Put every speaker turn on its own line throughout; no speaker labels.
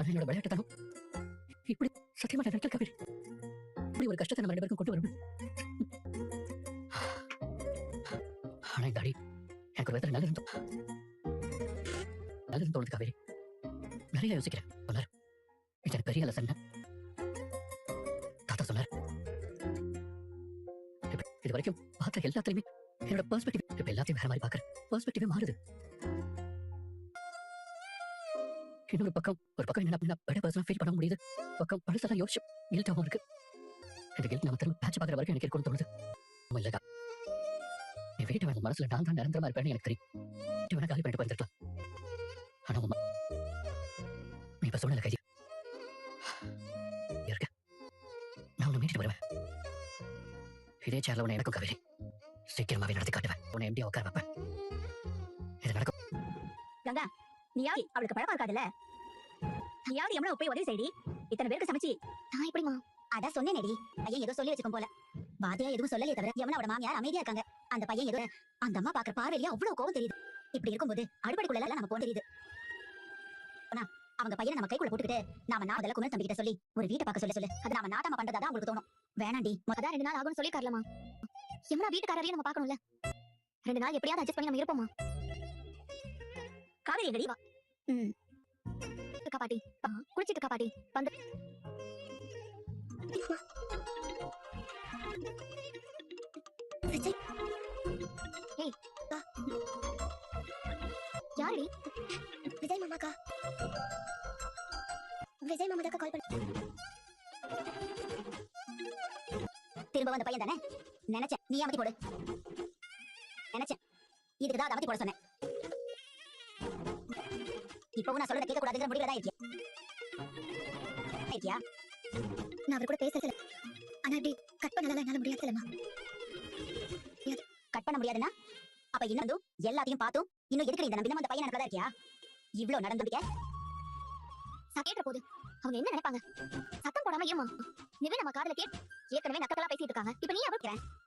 என்னோட விளையாட்டுத்தனம் இப்படி சத்தியமா நினைக்கல காவேரி. இப்படி ஒரு கஷ்டத்தை நம்ம 2 பேருக்கும் கொண்டு வரும். ஆனா இந்த அடி எனக்கு ஒரு விதத்துல நல்லது தோணுது காவேரி. நிறைய யோசிக்கிறேன். சொன்னார் இது எனக்கு பெரிய லெசன். தாத்தா சொன்னார் இது வரைக்கும் பார்த்த எல்லாத்தையுமே என்னோட பெர்ஸ்பெக்டிவ் இப்ப எல்லாத்தையும் வேற மாதிரி பாக்குறேன். பெர்ஸ்பெக்டிவே மாறுது. இன்னொரு பக்கம் என்ன பெரிய பர்சனல் ஃபீல் பண்ண முடியுது. பக்கம் பழசெல்லாம் யோசிச்சு கில்ட்டாவும் இருக்கு. இந்த கில்ட் நம்ம திரும்ப பேட்ச் பார்க்குற வரைக்கும் எனக்கு இருக்கும்னு தோணுது. இல்லக்கா என் வீட்டை உங்க மனசுல நான் தான் நிரந்தரமா இருப்பேன்னு எனக்கு தெரியும். வேணா காலி பண்ணிட்டு போயிருக்கலாம். ஆனா உமா நீ இப்ப சொன்ன கைதி இருக்க. நான் உன்னை மீட்டிட்டு வருவேன். இதே சேர்ல உன்னை எனக்கும் காவேரி சீக்கிரமாவே நடத்தி காட்டுவேன். உன்னை எம்டியா உட்கார வைப்பேன். இது நடக்கும்.
கங்கா நீயாவது அவளுக்கு பழக்கம் இருக்காதுல்ல. நீயாவது எவ்வளவு போய் உதவி செய்டி. இத்தனை பேருக்கு சமைச்சு நான் எப்படிமா? அதான் சொன்னேனேடி. பையன் ஏதோ சொல்லி வச்சுக்கும் போல. வாதியா எதுவும் சொல்லலையே தவிர எவனோட மாமியார் அமைதியா இருக்காங்க. அந்த பையன் ஏதோ அந்த அம்மா பாக்குற பார்வையிலேயே அவ்வளவு கோவம் தெரியுது. இப்படி இருக்கும்போது அடுப்படிக்குள்ள எல்லாம் நம்ம போக தெரியுது. அவங்க பையனை நம்ம கைக்குள்ள போட்டுக்கிட்டு நாம நாதல குமர் தம்பி கிட்ட சொல்லி ஒரு வீட்டை பார்க்க சொல்லு. அது நாம நாட்டாம பண்றதா உங்களுக்கு தோணும். வேணாண்டி முதல்ல 2 நாள் ஆகும்னு சொல்லி காரலாமா. எம்னா வீட்டுக்காரரையும் நம்ம பார்க்கணும்ல. 2 நாள் எப்படியாவது அட்ஜஸ்ட் பண்ணி நம்ம இருப்போமா? காவேரி எங்கடி? பாட்டி குளிச்சிட்டு இருக்கா பாட்டி. வந்து ஏய் யாரடி? விஜய் மாமாக்கா. விஜய் மாமா தான் கால் பண்ண. திரும்ப வந்த பையன் தானே நினைச்சேன். நீ அமத்தி போடு நினைச்சேன். இதுக்கு தான் அமத்தி போட சொன்னேன். இப்பவும் நான் சொல்றத கேட்க கூடாதுங்கிற முடிவுல தான் இருக்கியா? நான் அவர் கூட பேசல. ஆனா அப்படி கட் பண்ணல என்னால முடியாதுலமா. கட் பண்ண முடியாதுன்னா அப்ப இன்னும் எல்லாத்தையும் பார்த்தும் இன்னும் எதுக்கு இந்த நம்பினமா அந்த பையன் நடக்கதா இருக்கியா? இவ்ளோ நடந்துட்டீங்க. சகேட்ட போது அவங்க என்ன நினைப்பாங்க? சத்தம் போடாம ஏமா நிவே நம்ம காதுல ஏற்கனவே நக்கலா பேசிட்டு இருக்காங்க. இப்ப நீ அவ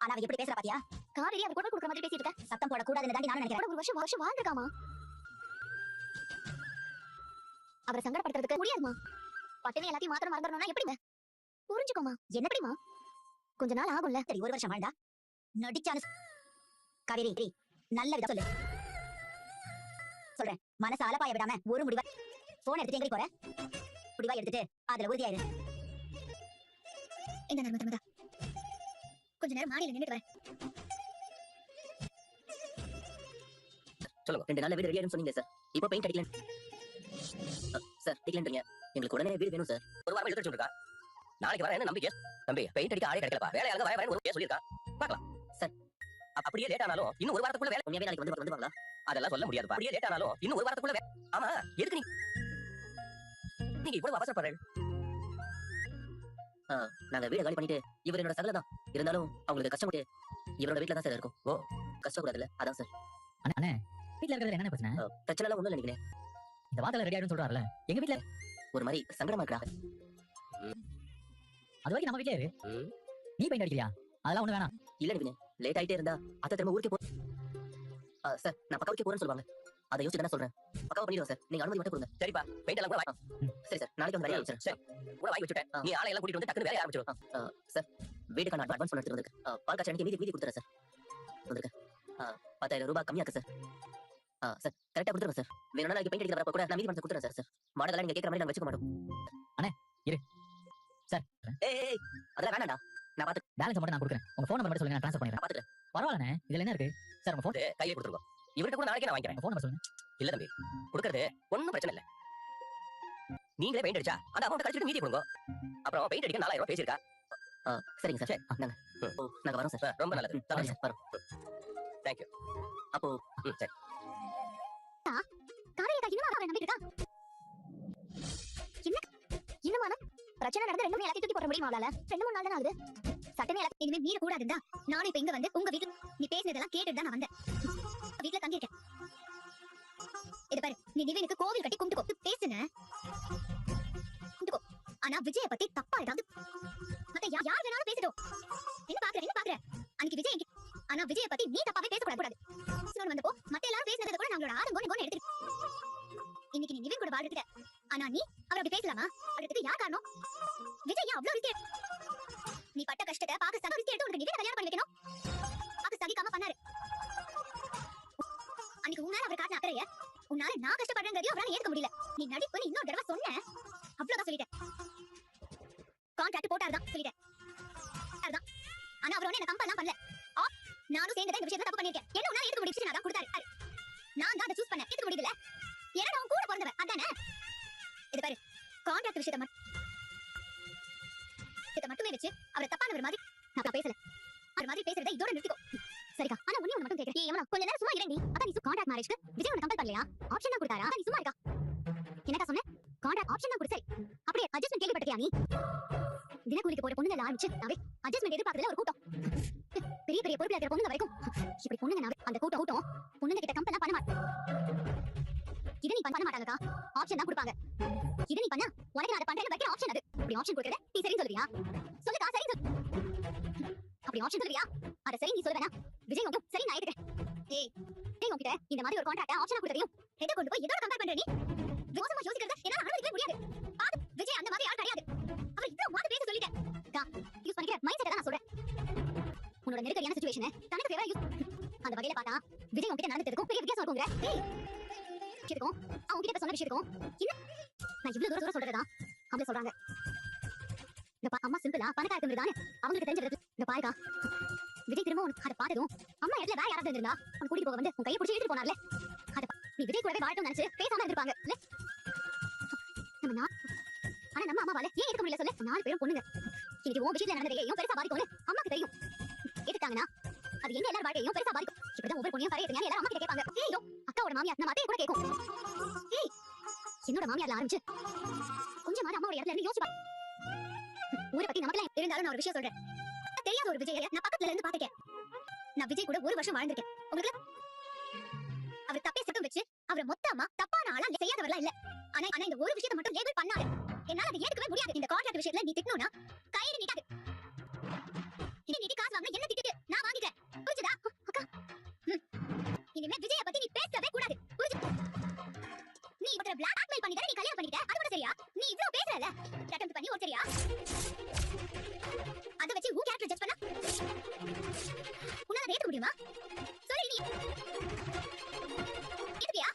ஆனா அவ எப்படி பேசுற பாத்தியா? காவேரி அவ கூட கொடுக்குற மாதிரி பேசிட்டு இருக்க. சத்தம் போட கூடாதுன்னு தான் நான் நினைக்கிறேன். ஒரு வருஷம் வாழ்ந்துருக்காமா. அவரை சங்கடப்படுத்துறதுக்கு முடியாதுமா. பட்டவே எல்லாத்தையும் மாத்திரம் மறந்துடணும்னா எப்படிங்க? புரிஞ்சுக்கோமா. என்ன எப்படிமா? கொஞ்ச நாள் ஆகும்ல. சரி 1 வருஷம் வாழ்ந்தா நடிச்சானு காவேரி நல்ல விதம் சொல்லு. சொல்றேன் மனசு அலப்பாய விடாம ஒரு முடிவா போன் எடுத்துட்டு எங்க போற? முடிவா எடுத்துட்டு அதுல உறுதியாயிரு. இந்த நர்மதா கொஞ்ச நேரம் மாடியில நின்னுட்டு வரேன்.
சொல்லுங்க. 2 நாள்ல வீடு ரெடி ஆயிடும் சொன்னீங்க சார். இப்போ பெயிண்ட் அடிக்கல சார். டிக்கலன்றீங்க. எங்களுக்கு உடனே வீடு வேணும் சார். ஒரு வாரம் எடுத்து சொல்லிருக்கா. நாளைக்கு வரேன்னு நம்பிக்கை. தம்பி பெயிண்ட் அடிக்க ஆளே கிடைக்கலப்பா. வேலையாளங்க வரேன்னு ஒரு சொல்லிருக்கா. பார்க்கலாம் சார். அப்படியே லேட் ஆனாலும் இன்னும் 1 வாரத்துக்குள்ள வேலை உண்மையாவே நாளைக்கு வந்துவாங்களா? அதெல்லாம் சொல்ல முடியாதுப்பா. அப்படியே லேட் ஆனாலும் இன்னும் 1 வாரத்துக்குள்ள வேலை. ஆமா எதுக்கு நீங்க இவ்வளவு அவசரப்படுறீங்க? நாங்க வீட காலி பண்ணிட்டு இவர் என்னோட சகல தான். இருந்தாலும் அவங்களுக்கு கஷ்டம் கொடுத்து இவரோட வீட்டுல தான் சார் இருக்கும். ஓ கஷ்டப்படாதுல்ல அதான் சார். அண்ணே வீட்டுல இருக்கிறது என்ன பிரச்சனை? பிரச்சனை எல்லாம் ஒண்ணும் நினைக்கிறேன். இந்த வாதல ரெடி ஆயிடும் சொல்றாருல. எங்க வீட்டுல ஒரு மாதிரி சங்கடமா இருக்கா. அது வரைக்கும் நம்ம வீட்டுல இரு. நீ பெயிண்ட் அடிக்கலையா? அதெல்லாம் ஒண்ணு வேணாம். இல்ல நிவினே லேட் ஆயிட்டே இருந்தா அத்தை திரும்ப ஊருக்கே போ. சார் நான் பக்காவுக்கே போறேன்னு சொல்லுவாங்க. அதை யோசிச்சு தானே சொல்றேன். பக்காவா பண்ணிடுவோம் சார். நீங்க அனுமதி மட்டும் கொடுங்க. சரிப்பா பெயிண்ட் எல்லாம் கூட வாங்க. சரி சார் நாளைக்கு வந்து வேலையை ஆரம்பிச்சிடும். சரி கூட வாங்கி வச்சுட்டேன். நீ ஆளை எல்லாம் கூட்டிட்டு வந்து டக்குனு வேலையை ஆரம்பிச்சிடும். சார் வீட்டுக்கான அட்வான்ஸ் பண்ணி எடுத்துட்டு வந்துருக்கேன். பால் காய்ச்சல் அன்னைக்கு மீதி கொடுத்துறேன் சார். வந்துருக்கேன். 10,000 ரூபாய் கம்மியா இருக்கு சார். சார் கரெக்டா கொடுத்துருங்க சார். வேணும்னா நாளைக்கு பெயிண்ட் அடிக்கிற வரப்ப கூட நான் மீதி பணத்தை கொடுத்துறேன் சார். மாடலாம் நீங்க கேட்கற மாதிரி நாங்க வச்சுக்க மாட்டோம். அண்ணே இரு சார். ஏய் அதெல்லாம் வேணாம்டா. நான் பாத்து பேலன்ஸ் மட்டும் நான் கொடுக்குறேன். உங்க ஃபோன் நம்பர் மட்டும் சொல்லுங்க. நான் ட்ரான்ஸ்ஃபர் பண்ணிடுறேன். பாத்துட்டு பரவாயில்லண்ணே. இதுல என்ன இருக்கு சார்? உங்க ஃபோன் கையில கொடுத்துருங்க. இவர்கிட்ட கூட நாளைக்கே நான் வாங்கிக்கிறேன். ஃபோன் நம்பர் சொல்லுங்க. இல்ல தம்பி கொடுக்கறது ஒன்னும் பிரச்சனை இல்ல. நீங்களே பெயிண்ட் அடிச்சா அந்த அமௌண்ட் கழிச்சிட்டு மீதி கொடுங்க. அப்புறம் பெயிண்ட் அடிக்க 4000 ரூபாய் பேசிருக்கா. சரிங்க சார். நாங்க நாங்க வரோம் சார். ரொம்ப நல்லது. சார் வரோம். Thank you. அப்போ சரி
காரையக்கா இன்னும் அவரை நம்பிட்டு இருக்கா. என்ன இன்னும் பிரச்சனை நடந்து 2 எல்லாத்தையும் தூக்கி போட முடியுமா அவளால? 2-3 நாள் தான் ஆகுது. சட்டமே எல்லாத்தையும் இனிமே மீற கூடாதுன்னா நானும் இப்ப இங்க வந்து உங்க வீட்டுல நீ பேசினதெல்லாம் கேட்டுட்டு தான் நான் வந்தேன். வீட்டுல தங்கியிருக்கேன். இது பாரு நீ நிவேனுக்கு கோவில் கட்டி கும்பிட்டு பேசுன. ஆனா விஜய பத்தி தப்பா ஏதாவது மத்த யார் வேணாலும் பேசிட்டோம். என்ன பாக்குற அன்னைக்கு விஜய். ஆனா விஜய பத்தி நீ தப்பாவே பேசக்கூடாது. வந்தப்போ மத்த எல்லாரும் பேசினதை கூட நம்மளோட ஆதங்கோன்னு எடுத்து இன்னைக்கு நீ நிவேன் கூட வாழ்ந்துட்ட. ஆனா நீ அவரை அப்படி பேசலாமா? அதுக்கு யார் காரணம்? விஜய் ஏன் அவ்வளவு ரிஸ்க்? நீ பட்ட கஷ்டத்தை பாகிஸ்தான் ரிஸ்க் எடுத்து உனக்கு நீ கல்யாணம் பண்ணி வைக்கணும். பாகிஸ்தான் சகிக்காம பண்ணாரு. அன்னைக்கு உன்னால அவர் காட்டின அக்கறைய உன்னால நான் கஷ்டப்படுறேங்கிறதையும் அவரால ஏற்க முடியல. நீ நடிப்புன்னு இன்னொரு தடவை சொன்ன, அவ்வளவுதான் சொல்லிட்டேன். கான்ட்ராக்ட் போட்டாருதான் சொல்லிட்டேன். ஆனா அவர் என்ன கம்பெல்லாம் பண்ணல. நானும் சேர்ந்து இந்த விஷயத்துல தப்பு பண்ணிருக்கேன். என்ன உன்னால ஏற்க முடியும்? நான் தான் கொடுத்தாரு. நான் தான் அதை சூஸ் பண்ணேன். ஏற்க முடியல. ஏன்னா நான் கூட பிறந்தவன் அதானே. இது பாரு, கான்ட்ராக்ட் விஷயத்தை மட்டுமே வச்சு அவரை தப்பானவர் மாதிரி நான் பேசல. அவர் மாதிரி பேசுறதை இதோட நிறுத்திக்கோ. சரிக்கா, ஆனா ஒண்ணே ஒண்ணு மட்டும் கேக்குறேன். ஏய் கொஞ்ச நேரம் சும்மா இருடி. அதான் நீ கான்ட்ராக்ட் மேரேஜ்க்கு விஜய் உன்னை கம்பல் பண்ணலையா? ஆப்ஷனா கொடுத்தாரா? நீ சும்மா இருக்கா? என்னடா சொன்ன? கான்ட்ராக்ட் ஆப்ஷனா கொடு. சரி, அப்படியே அட்ஜஸ்ட்மென்ட் கேள்விப்பட்டியா நீ? தினக்கூலிக்கு போற பொண்ணுங்க ஆரம்பிச்சு நாவே அட்ஜஸ்ட்மென்ட் எதிர்பார்க்கறதுல ஒரு கூட்டம். பெரிய பெரிய பொறுப்புல இருக்கிற பொண்ணுங்க வரைக்கும் இப்படி பொண்ணுங்க நாவே அந்த கூட்டம் பொண்ணுங்க கிட்ட கம்பெல்லாம் பண்ண மாட்டாங்க. இத நீ பண்ண மாட்டாங்கக்கா. ஆப்ஷன் தான் கொடுப்பாங்க. இத நீ பண்ணா உனக்கு நான் அதை பண்றேன்னு வைக்கிற ஆப்ஷன் அது. அப்படி ஆப்ஷன் கொடுக்கறத நீ சரின்னு சொல்லுவியா? சொல்லுக்கா, சரி சொல்லு. அப்படி ஆப்ஷன் சொல்லுவியா? அத சரி நீ சொல்லுவேனா? விஜய் உங்க சரி நான் ஏத்துக்கிறேன். ஏய் உன்கிட்ட இந்த மாதிரி ஒரு கான்ட்ராக்ட் ஆப்ஷனா கொடுத்ததையும் எதை கொண்டு போய் எதோட கம்பேர் பண்ற நீ? யோசமா யோசிக்கிறத என்னால அனுமதிக்கவே முடியாது. பாரு, விஜய் அந்த மாதிரி ஆள் கிடையாது. அவர் இவ்வளவு மாத்து பேச சொல்லிட்டேன். யூஸ் பண்ணிக்கிற மைண்ட் செட்டை நான் சொல்றேன். உன்னோட நெருக்கடியான சிச்சுவேஷனை தனக்கு ஃபேவரா யூஸ் அந்த வகையில பார்த்தா விஜய் உன்கிட்ட நடந்துட்டதுக்கும் பெரிய வித்தியாசம் இருக்குங்க. ஏய் விஷயத்துக்கும் அவன் உன்கிட்ட சொன்ன விஷயத்துக்கும் என்ன நான் இவ்வளவு தூரம் சொல்றதா அவங்கள சொல்றாங்க. இந்த அம்மா சிம்பிளா பணக்காரங்க தானே அவங்களுக்கு தெரிஞ்சது. இந்த பாருக்கா, விஜய் திரும்ப உனக்கு அதை பார்த்ததும் அம்மா இடத்துல வேற யாராவது இருந்தா உன் கூட்டிட்டு போக வந்து உன் கையை பிடிச்சி எடுத்துட்டு போனார்ல, அதை நீ விஜய் கூடவே வாழட்டும் நினைச்சு பேசாம இருந்திருப்பாங்க. ஆனா நம்ம அம்மாவால ஏன் எடுக்க முடியல சொல்லு? 4 பேரும் பொண்ணுங்க. இன்னைக்கு உன் விஷயத்துல நடந்ததையும் பெருசா பாதிக்கும்னு அம்மாக்கு தெரியும். எடுத்தாங்கன்னா அது எங்க எல்லாரும் வாழ்க்கையும் பெருசா பாதிக்கும். இப்படிதான் ஒவ்வொரு பொண்ணையும் கரையை எல்லாரும் அம்மா கிட்ட கேட்பாங்க. ஏய் அக்காவோட மாமியார் நம்ம அத்தையை கூட கேட்கும். ஏய் என்னோட மாமியார்ல ஆரம்பிச்சு கொஞ்சமாவது அம்மாவோட இடத்துல இருந்து யோசிச்சு ஊரை பத்தி நமக்கு இருந்தாலும் நான் ஒரு விஷயம் சொல்றேன். தெரியாத ஒரு விஜய நான் பக்கத்துல இருந்து பாத்துக்கேன். நான் விஜய் கூட 1 வருஷம் வாழ்ந்திருக்கேன். உங்களுக்கு அவர் தப்பே சட்டம் வச்சு அவரை மொத்தமா தப்பான ஆளா செய்யாதவர்லாம் இல்ல. ஆனா இந்த ஒரு விஷயத்தை மட்டும் லேபிள் பண்ணாரு. என்னால அதை ஏற்கவே முடியாது. இந்த கான்ட்ராக்ட் விஷயத்துல நீ திட்டணும்னா கையில நிக்காது. நீ காசு வாங்கினா என்ன திட்டு நான் வாங்கிக்கிறேன். புரிஞ்சுதா அக்கா? இனிமே விஜய பத்தி நீ பேசவே கூடாது. புரிஞ்சு? நீ இவரை பிளாக்மெயில் பண்ணி தானே நீ கல்யாணம் பண்ணிட்ட. அது கூட சரியா? நீ இவ்ளோ பேசறல. அட்டெம்ப்ட் பண்ணி ஒரு சரியா? அத வச்சு ஊ கேரக்டர் ஜட்ஜ் பண்ணா உன்னால ஏத்துக்க முடியுமா? சொல்லு நீ. ஏத்துக்கியா?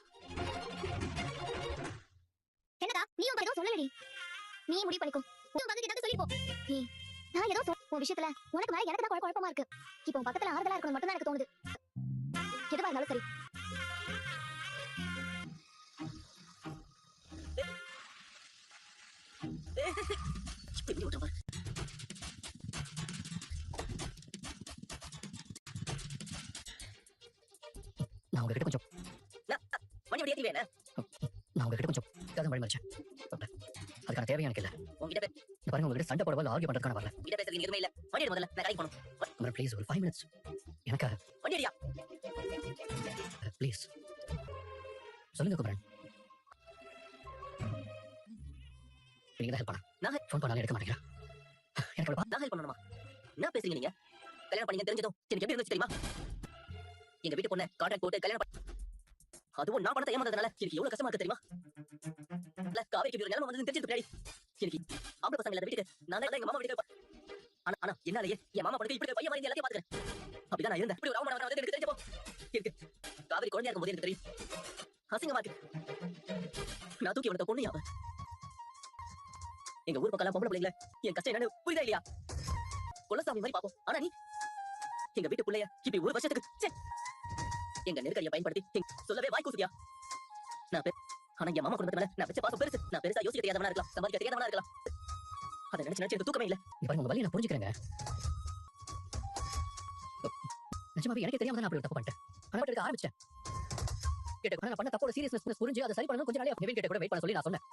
என்னடா நீ ஏதோ சொல்லலடி. நீ முடிவு பண்ணிக்கோ. நீ வந்து கிட்ட சொல்லி போ. நான் ஏதோ உன் விஷயத்துல உனக்கு மேல எனக்கு தான் குழப்பமா இருக்கு. இப்போ உன் பக்கத்துல ஆறுதலா இருக்கணும் மட்டும் தான் எனக்கு தோணுது. எதுவா இருந்தாலும் சரி.
நான் உங்ககிட்ட கொஞ்சம் வண்டி ஏத்தி வேணா. நான் உங்ககிட்ட கொஞ்சம் கதை வழி மறைச்சேன். அதுக்கான தேவை எனக்கு இல்ல. உங்ககிட்ட பாருங்க, உங்ககிட்ட சண்டை போடவா ஆர்கியூ பண்றதுக்கான வரல. கிட்ட பேசுறதுக்கு எதுவுமே இல்ல. வண்டி முதல்ல நான் கரெக்ட் பண்ணனும். அமர் ப்ளீஸ் ஒரு 5 minutes எனக்காக. வண்டி அடியா ப்ளீஸ். சொல்லுங்க குமரன். நீங்க தான் ஹெல்ப் பண்ண. நான் ஃபோன் பண்ணாலும் எடுக்க மாட்டீங்களா? எனக்கு நான் ஹெல்ப் பண்ணணுமா? என்ன பேசுறீங்க நீங்க? கல்யாணம் பண்ணீங்க தெரிஞ்சதும் எனக்கு எப்படி இருந்துச்சு தெரியுமா? எங்க வீட்டு பொண்ணை கான்ட்ராக்ட் போட்டு கல்யாணம் அதுவும் நான் பணத்தை ஏமாந்ததுனால எனக்கு எவ்வளவு கஷ்டமா இருக்கு தெரியுமா? காவேரிக்கு ஒரு நிலைமை வந்து தெரிஞ்சது பின்னாடி எனக்கு ஆம்பளை பசங்க இல்லாத வீட்டுக்கு நான் தான் எங்க மாமா வீட்டுக்கு. ஆனா என்னாலேயே என் மாமா பொண்ணுக்கு இப்படி பையன் மாதிரி எல்லாத்தையும் பாத்துக்கிறேன். அப்படிதான் நான் இருந்தேன். இப்படி ஒரு அவமானம் வந்து எனக்கு தெரிஞ்சப்போ இருக்கு காவேரி குழந்தையா இருக்கும் போது எனக்கு தெரியும் அசிங்கமா இருக்கு. நான் தூக்கி வளர்த்த பொண்ணு யாவ. எங்க ஊர் பக்கம் பொம்பளை பிள்ளைங்கள என் கஷ்டம் என்னன்னு புரியுதா இல்லையா? குலசாமி மாதிரி பாப்போம். ஆனா நீ எங்க வீட்டு பிள்ளைய இப்படி 1 வருஷத்துக்கு எங்க நெருக்கடியை பயன்படுத்தி சொல்லவே வாய் கூசுதியா? நான் ஆனா என் மாமா குடும்பத்து மேல நான் வச்ச பாசம் பெருசு. நான் பெருசா யோசிக்க தெரியாதவனா இருக்கலாம், சம்பாதிக்க தெரியாதவனா இருக்கலாம். அதை நினைச்சு எனக்கு தூக்கமே இல்ல. பாருங்க, உங்க வலியை நான் புரிஞ்சுக்கிறேங்க. நிஜமாவே எனக்கு தெரியாம நான் அப்படி ஒரு தப்பு பண்ணிட்டேன். ஆனா எடுக்க ஆரம்பிச்சேன். கேட்ட நான் பண்ண தப்போட சீரியஸ்னஸ் புரிஞ்சு அதை சரி பண்ணணும் கொஞ்ச நாளே நிவின் கிட்ட கூட வெயிட் பண்ண சொல்லி நான் சொன்னேன்.